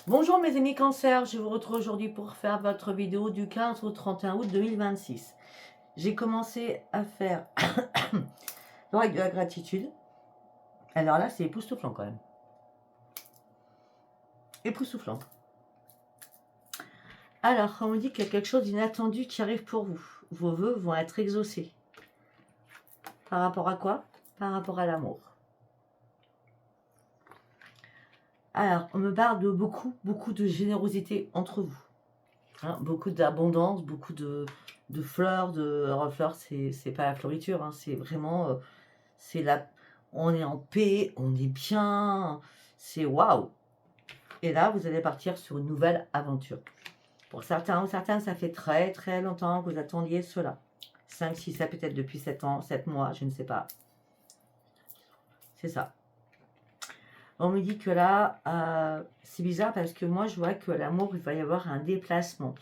Bonjour mes amis cancer, je vous retrouve aujourd'hui pour faire votre vidéo du 15 au 31 août 2026. J'ai commencé à faire l'oreille de la gratitude. Alors là, c'est époustouflant quand même. Époustouflant. Alors, on me dit qu'il y a quelque chose d'inattendu qui arrive pour vous. Vos vœux vont être exaucés. Par rapport à quoi? Par rapport à l'amour. Alors, on me parle de beaucoup de générosité entre vous. Hein, beaucoup d'abondance, beaucoup de fleurs, alors, fleurs, c'est pas la floriture, hein, c'est vraiment, c'est la, on est en paix, on est bien, c'est waouh. Et là, vous allez partir sur une nouvelle aventure. Pour certains ou certaines, ça fait très longtemps que vous attendiez cela. 5, 6, ça peut-être depuis 7 ans, 7 mois, je ne sais pas. C'est ça. On me dit que là, c'est bizarre parce que moi, je vois que l'amour, il va y avoir un déplacement.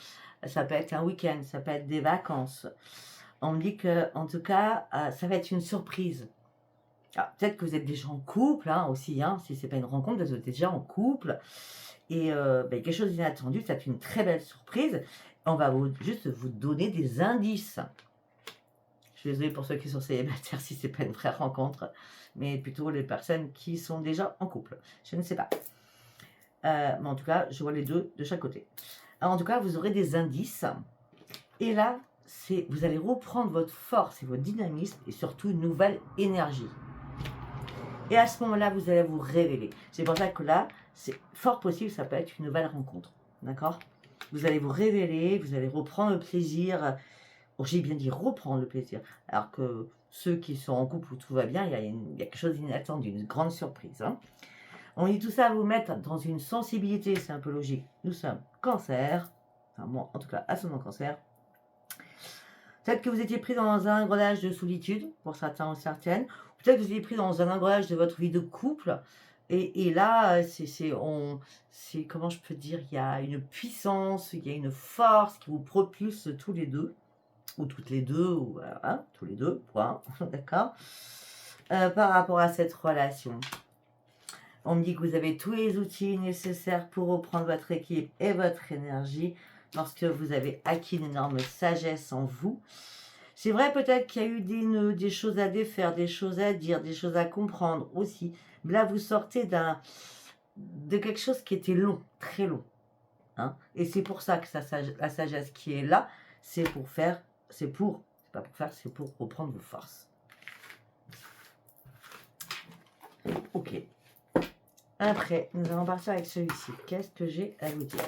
Ça peut être un week-end, ça peut être des vacances. On me dit que, en tout cas, ça va être une surprise. Peut-être que vous êtes déjà en couple, hein, aussi, hein, si ce n'est pas une rencontre, vous êtes déjà en couple. Et quelque chose d'inattendu, ça va être une très belle surprise. On va juste vous donner des indices. Je suis désolée pour ceux qui sont célibataires si ce n'est pas une vraie rencontre, mais plutôt les personnes qui sont déjà en couple. Je ne sais pas. Mais en tout cas, je vois les deux de chaque côté. Alors, en tout cas, vous aurez des indices. Et là, vous allez reprendre votre force et votre dynamisme et surtout une nouvelle énergie. Et à ce moment-là, vous allez vous révéler. C'est pour ça que là, c'est fort possible, ça peut être une nouvelle rencontre. D'accord? Vous allez vous révéler, vous allez reprendre le plaisir. Oh, j'ai bien dit reprendre le plaisir. Alors que ceux qui sont en couple où tout va bien, il y a quelque chose d'inattendu, une grande surprise. Hein. On dit tout ça à vous mettre dans une sensibilité, c'est un peu logique. Nous sommes cancer, enfin moi en tout cas ascendant cancer. Peut-être que vous étiez pris dans un engrenage de solitude, pour certains ou certaines. Peut-être que vous étiez pris dans un engrenage de votre vie de couple. Et là, c'est, comment je peux dire, il y a une puissance, il y a une force qui vous propulse tous les deux. Ou toutes les deux, ou hein, tous les deux, point, d'accord, par rapport à cette relation. On me dit que vous avez tous les outils nécessaires pour reprendre votre équipe et votre énergie lorsque vous avez acquis une énorme sagesse en vous. C'est vrai peut-être qu'il y a eu des nœuds, des choses à défaire, des choses à dire, des choses à comprendre aussi. Mais là, vous sortez de quelque chose qui était long, très long. Hein, et c'est pour ça que la sagesse qui est là, c'est pas pour faire, c'est pour reprendre vos forces. Ok. Après, nous allons partir avec celui-ci. Qu'est-ce que j'ai à vous dire?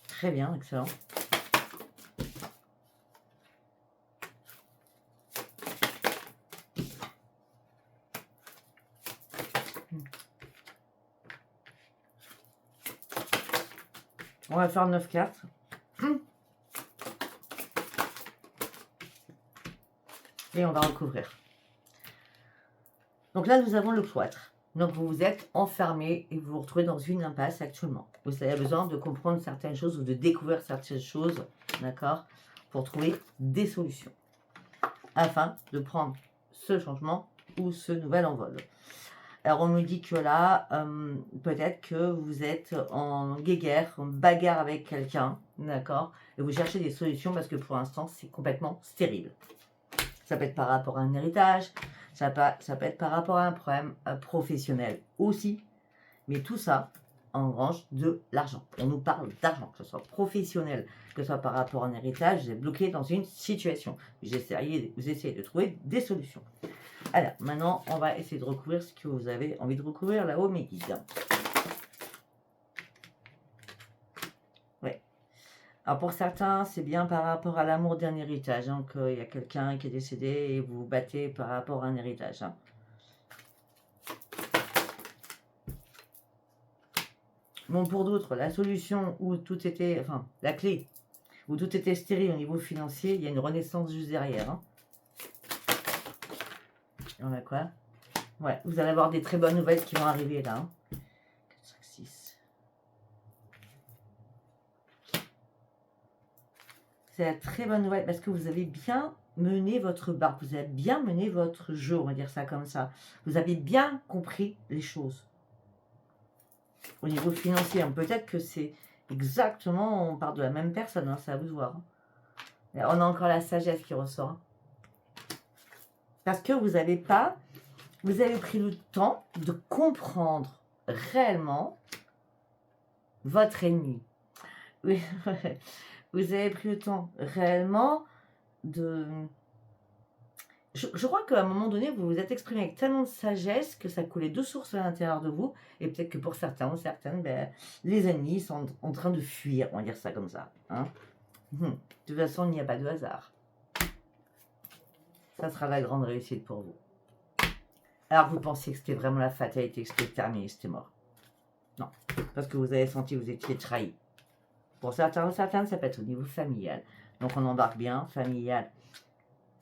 Très bien, excellent. On va faire 9 cartes. Et on va recouvrir. Donc là, nous avons le cloître. Donc vous vous êtes enfermé et vous vous retrouvez dans une impasse actuellement. Vous avez besoin de comprendre certaines choses ou de découvrir certaines choses, d'accord, pour trouver des solutions. Afin de prendre ce changement ou ce nouvel envol. Alors on me dit que là, peut-être que vous êtes en guéguerre, en bagarre avec quelqu'un, d'accord, et vous cherchez des solutions parce que pour l'instant, c'est complètement stérile. Ça peut être par rapport à un héritage, ça peut être par rapport à un problème professionnel aussi, mais tout ça engrange de l'argent. On nous parle d'argent, que ce soit professionnel, que ce soit par rapport à un héritage, vous êtes bloqué dans une situation. Vous essayez de trouver des solutions. Alors, maintenant, on va essayer de recouvrir ce que vous avez envie de recouvrir là-haut, mes guides. Ouais. Alors, pour certains, c'est bien par rapport à l'amour d'un héritage, hein, qu'il y a quelqu'un qui est décédé et vous vous battez par rapport à un héritage. Hein. Bon, pour d'autres, la solution où tout était, enfin, la clé, où tout était stérile au niveau financier, il y a une renaissance juste derrière. Hein. On a quoi? Ouais, vous allez avoir des très bonnes nouvelles qui vont arriver là. Hein. 4, 5, 6. c'est la très bonne nouvelle parce que vous avez bien mené votre barque, vous avez bien mené votre jeu, on va dire ça comme ça. Vous avez bien compris les choses. Au niveau financier, peut-être que c'est exactement, on part de la même personne, hein, c'est à vous de voir. On a encore la sagesse qui ressort. Hein. Parce que vous avez pris le temps de comprendre réellement votre ennemi. Oui, vous avez pris le temps réellement de... Je crois qu'à un moment donné, vous vous êtes exprimé avec tellement de sagesse que ça coulait de sources à l'intérieur de vous. Et peut-être que pour certains ou certaines, les ennemis sont en train de fuir, on va dire ça comme ça. Hein. De toute façon, il n'y a pas de hasard. Ça sera la grande réussite pour vous. Alors, vous pensiez que c'était vraiment la fatalité, que c'était terminé, c'était mort. Non, parce que vous avez senti que vous étiez trahi. Pour certains ou certaines, ça peut être au niveau familial. Donc, on embarque bien, familial,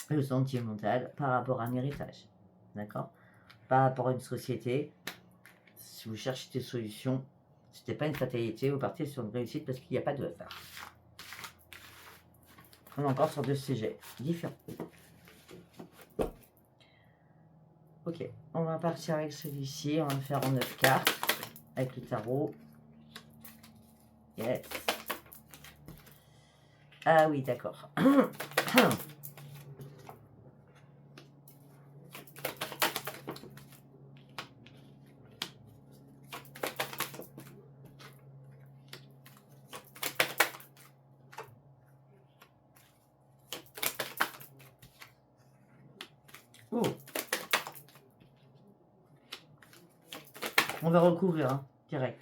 le sentimental, par rapport à un héritage. D'accord? Par rapport à une société, si vous cherchez des solutions, ce n'était pas une fatalité, vous partez sur une réussite parce qu'il n'y a pas de hasard. On est encore sur deux sujets différents. Ok, on va partir avec celui-ci, on va le faire en 9 cartes, avec le tarot. Yes. Ah oui, d'accord. Oh. On va recouvrir, hein, direct.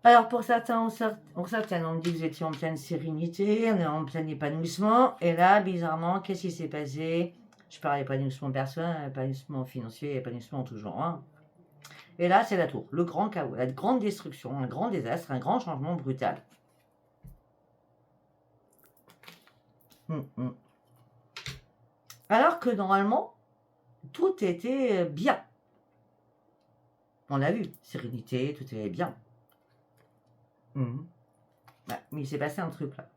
Alors, pour certains ou certaines, on me dit que vous étiez en pleine sérénité, on est en plein épanouissement. Et là, bizarrement, qu'est-ce qui s'est passé? Je parle d'épanouissement personnel, épanouissement financier, épanouissement en tout genre. Hein. Et là, c'est la tour, le grand chaos, la grande destruction, un grand désastre, un grand changement brutal. Alors que normalement, tout était bien. On l'a vu, sérénité, tout était bien. Bah, mais il s'est passé un truc là.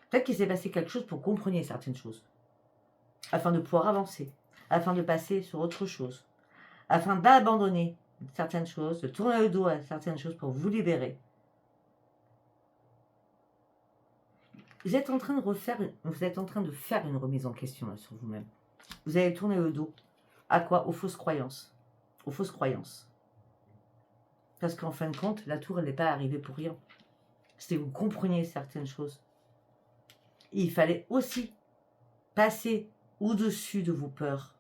Peut-être qu'il s'est passé quelque chose pour comprendre certaines choses. Afin de pouvoir avancer. Afin de passer sur autre chose. Afin d'abandonner certaines choses, de tourner le dos à certaines choses pour vous libérer. Vous êtes en train de faire une remise en question là, sur vous-même. Vous allez tourner le dos. À quoi? Aux fausses croyances. Aux fausses croyances. Parce qu'en fin de compte, la tour, elle n'est pas arrivée pour rien. C'était que vous compreniez certaines choses. Et il fallait aussi passer au-dessus de vos peurs.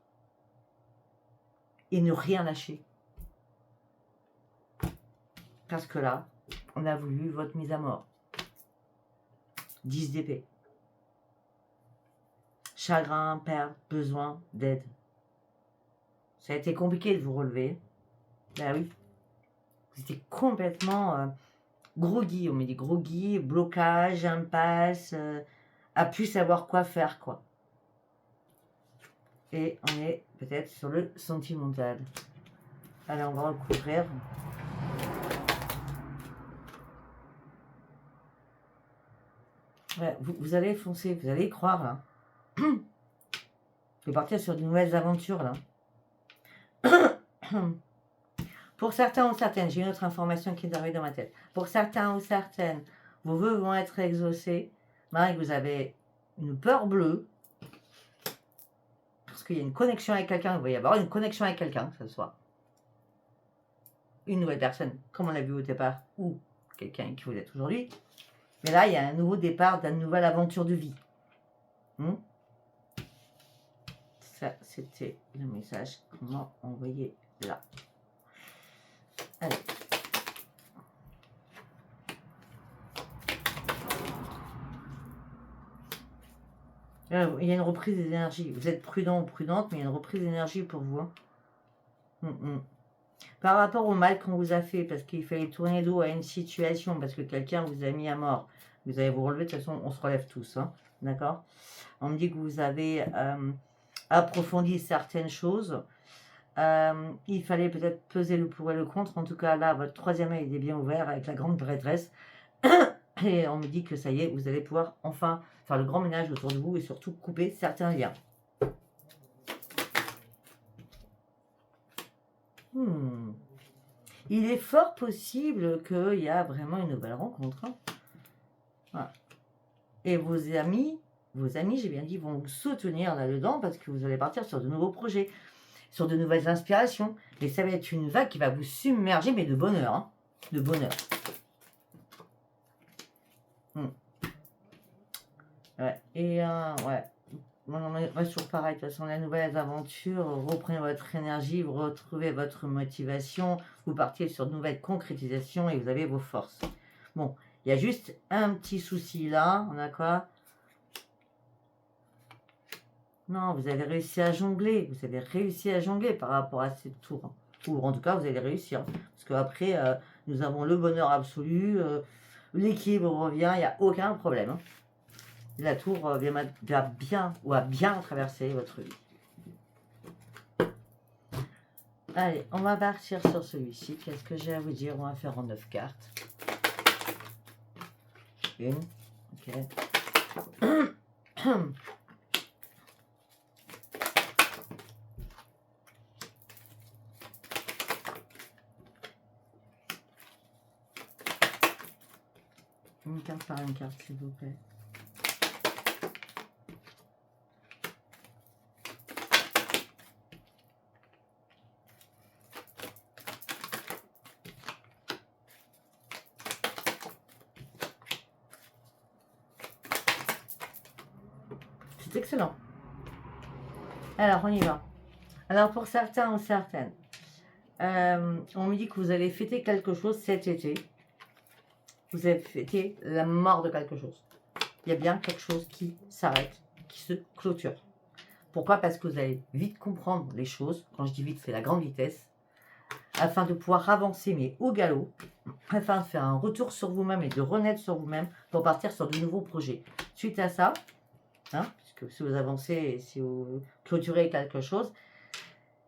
Et ne rien lâcher. Parce que là, on a voulu votre mise à mort. 10 d'épée. Chagrin, perte, besoin d'aide. Ça a été compliqué de vous relever. Ben oui. Vous étiez complètement groggy. On met des groggy, blocage, impasse, à plus savoir quoi faire, quoi. Et on est peut-être sur le sentimental. Allez, on va recouvrir. Ouais, vous allez foncer, vous allez y croire, là. Vous partir sur de nouvelles aventures, là. Pour certains ou certaines, j'ai une autre information qui est arrivée dans ma tête. Pour certains ou certaines, vos vœux vont être exaucés. Marie, vous avez une peur bleue. Parce qu'il y a une connexion avec quelqu'un. Il va y avoir une connexion avec quelqu'un, que ce soit une nouvelle personne, comme on l'a vu au départ, ou quelqu'un qui vous êtes aujourd'hui. Mais là, il y a un nouveau départ d'une nouvelle aventure de vie. Ça, c'était le message qu'on m'a envoyé là. Allez. Il y a une reprise des énergies. Vous êtes prudent ou prudente, mais il y a une reprise d'énergie pour vous. Hein. Par rapport au mal qu'on vous a fait, parce qu'il fallait tourner l'eau à une situation, parce que quelqu'un vous a mis à mort, vous allez vous relever, de toute façon, on se relève tous. Hein, d'accord? On me dit que vous avez approfondi certaines choses. Il fallait peut-être peser le pour et le contre. En tout cas, là, votre troisième œil est bien ouvert avec la grande prêtresse. Et on me dit que ça y est, vous allez pouvoir enfin faire le grand ménage autour de vous et surtout couper certains liens. Il est fort possible qu'il y a vraiment une nouvelle rencontre. Hein. Voilà. Et vos amis, j'ai bien dit, vont vous soutenir là-dedans parce que vous allez partir sur de nouveaux projets, sur de nouvelles inspirations. Et ça va être une vague qui va vous submerger, mais de bonheur. Hein. De bonheur. Ouais. Et ouais. On reste toujours pareil. De toute façon, la nouvelle aventure, reprenez votre énergie, vous retrouvez votre motivation, vous partez sur de nouvelles concrétisations et vous avez vos forces. Bon, il y a juste un petit souci là. On a quoi? Non, vous avez réussi à jongler. Vous avez réussi à jongler par rapport à cette tour. Ou en tout cas, vous allez réussir. Parce qu'après, nous avons le bonheur absolu. L'équilibre revient, il n'y a aucun problème. Hein. La tour va bien ou a bien traversé votre vie. Allez, on va partir sur celui-ci. Qu'est-ce que j'ai à vous dire? On va faire en 9 cartes. Une. Ok. Une carte par une carte, s'il vous plaît. C'est excellent. Alors, on y va. Alors, pour certains ou certaines, on me dit que vous allez fêter quelque chose cet été. Vous allez fêter la mort de quelque chose. Il y a bien quelque chose qui s'arrête, qui se clôture. Pourquoi? Parce que vous allez vite comprendre les choses. Quand je dis vite, c'est la grande vitesse. Afin de pouvoir avancer, mais au galop. Afin de faire un retour sur vous-même et de renaître sur vous-même pour partir sur de nouveaux projets. Suite à ça, hein, puisque si vous avancez et si vous clôturez quelque chose,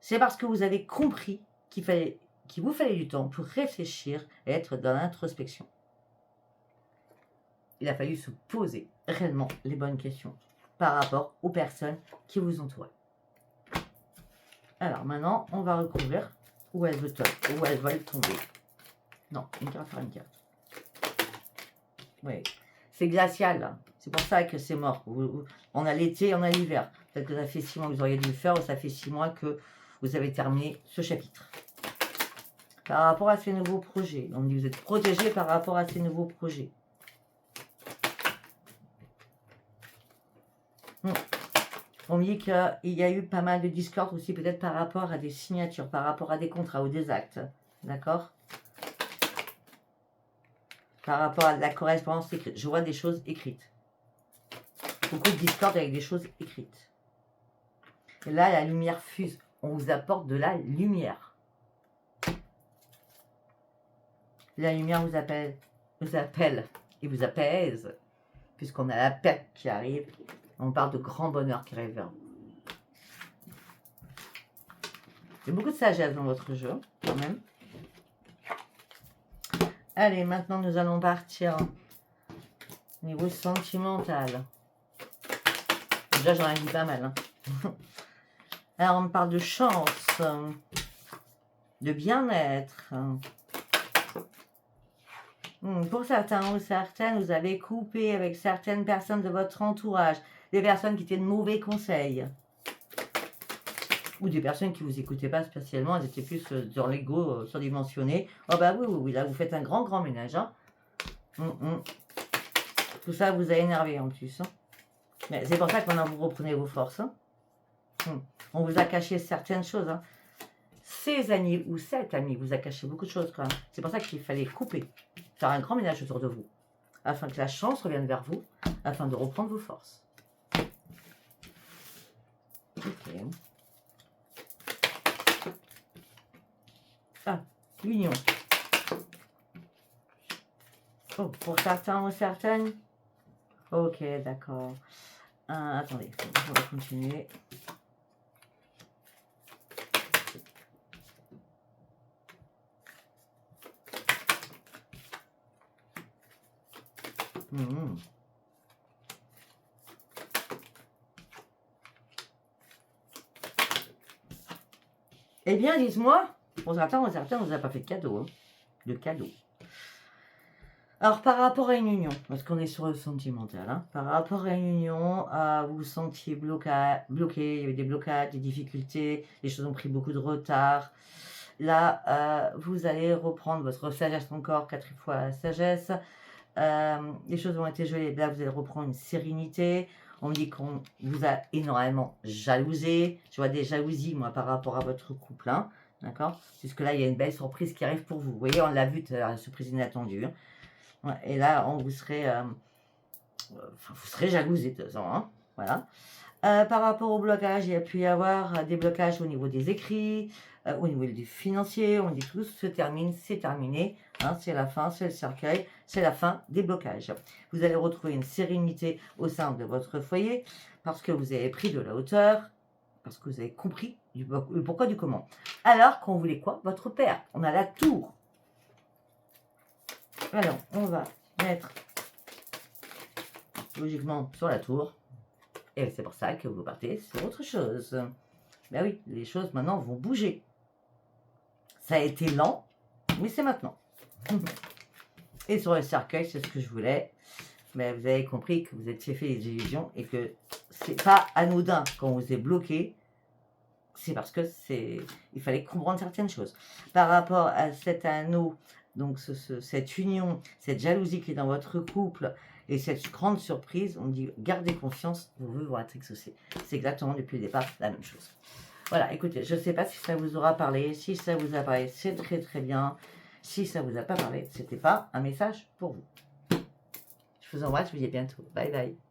c'est parce que vous avez compris qu'il vous fallait du temps pour réfléchir et être dans l'introspection. Il a fallu se poser réellement les bonnes questions par rapport aux personnes qui vous entourent. Alors maintenant, on va recouvrir où elles veulent tomber. Non, une carte par une carte. Oui, c'est glacial là. C'est pour ça que c'est mort. On a l'été, on a l'hiver. Peut-être que ça fait 6 mois que vous auriez dû le faire ou ça fait 6 mois que vous avez terminé ce chapitre. Par rapport à ces nouveaux projets, on dit que vous êtes protégé par rapport à ces nouveaux projets. On me dit qu'il y a eu pas mal de discorde aussi, peut-être par rapport à des signatures, par rapport à des contrats ou des actes. D'accord? Par rapport à de la correspondance écrite. Je vois des choses écrites. Beaucoup de discorde avec des choses écrites. Et là, la lumière fuse. On vous apporte de la lumière. La lumière vous appelle et vous apaise, puisqu'on a la paix qui arrive. On parle de grand bonheur qui arrive vers vous. Il y a beaucoup de sagesse dans votre jeu, quand même. Allez, maintenant nous allons partir au niveau sentimental. Déjà, j'en ai dit pas mal. Hein. Alors, on me parle de chance, de bien-être. Pour certains ou certaines, vous avez coupé avec certaines personnes de votre entourage, des personnes qui étaient de mauvais conseils, ou des personnes qui ne vous écoutaient pas spécialement, elles étaient plus dans l'ego surdimensionné. Oh bah oui, là vous faites un grand ménage. Hein. Tout ça vous a énervé en plus. Hein. Mais c'est pour ça que maintenant vous reprenez vos forces. Hein. On vous a caché certaines choses. Hein. Ces amis ou cet ami vous a caché beaucoup de choses quand même. C'est pour ça qu'il fallait couper, faire un grand ménage autour de vous, afin que la chance revienne vers vous, afin de reprendre vos forces. Ok. Ah, l'union. Oh, pour certains ou certaines. Ok, d'accord. Attendez, on va continuer. Mhm. Eh bien, dites-moi, pour certains, on vous a pas fait de cadeau. Hein, de cadeau. Alors, par rapport à une union, parce qu'on est sur le sentimental, hein, par rapport à une union, vous vous sentiez bloqué, il y avait des blocades, des difficultés, les choses ont pris beaucoup de retard. Là, vous allez reprendre votre sagesse encore, 4 fois la sagesse. Les choses ont été jouées, là vous allez reprendre une sérénité. On me dit qu'on vous a énormément jalousé. Je vois des jalousies, moi, par rapport à votre couple. Hein, d'accord? Puisque là, il y a une belle surprise qui arrive pour vous. Vous voyez, on l'a vu, la surprise inattendue. Hein. Ouais, et là, on vous serez, vous serez jalousé de toute façon. Hein, voilà. Par rapport au blocage, il y a pu y avoir des blocages au niveau des écrits, au niveau du financier. On dit tout se termine, c'est terminé. Hein, c'est la fin, c'est le cercueil, c'est la fin des blocages. Vous allez retrouver une sérénité au sein de votre foyer parce que vous avez pris de la hauteur, parce que vous avez compris le pourquoi du comment. Alors qu'on voulait quoi? Votre père. On a la tour. Alors, on va mettre logiquement sur la tour. Et c'est pour ça que vous partez sur autre chose. Ben oui, les choses maintenant vont bouger. Ça a été lent, mais c'est maintenant. Et sur le cercueil, c'est ce que je voulais. Mais vous avez compris que vous étiez fait des illusions et que c'est pas anodin quand vous êtes bloqué. C'est parce que il fallait comprendre certaines choses. Par rapport à cet anneau, donc cette union, cette jalousie qui est dans votre couple, et cette grande surprise, on dit gardez confiance, vos vœux vont être exaucés. C'est exactement depuis le départ la même chose. Voilà, écoutez, je ne sais pas si ça vous aura parlé. Si ça vous a parlé, c'est très très bien. Si ça vous a pas parlé, c'était pas un message pour vous. Je vous embrasse, je vous dis à bientôt. Bye bye.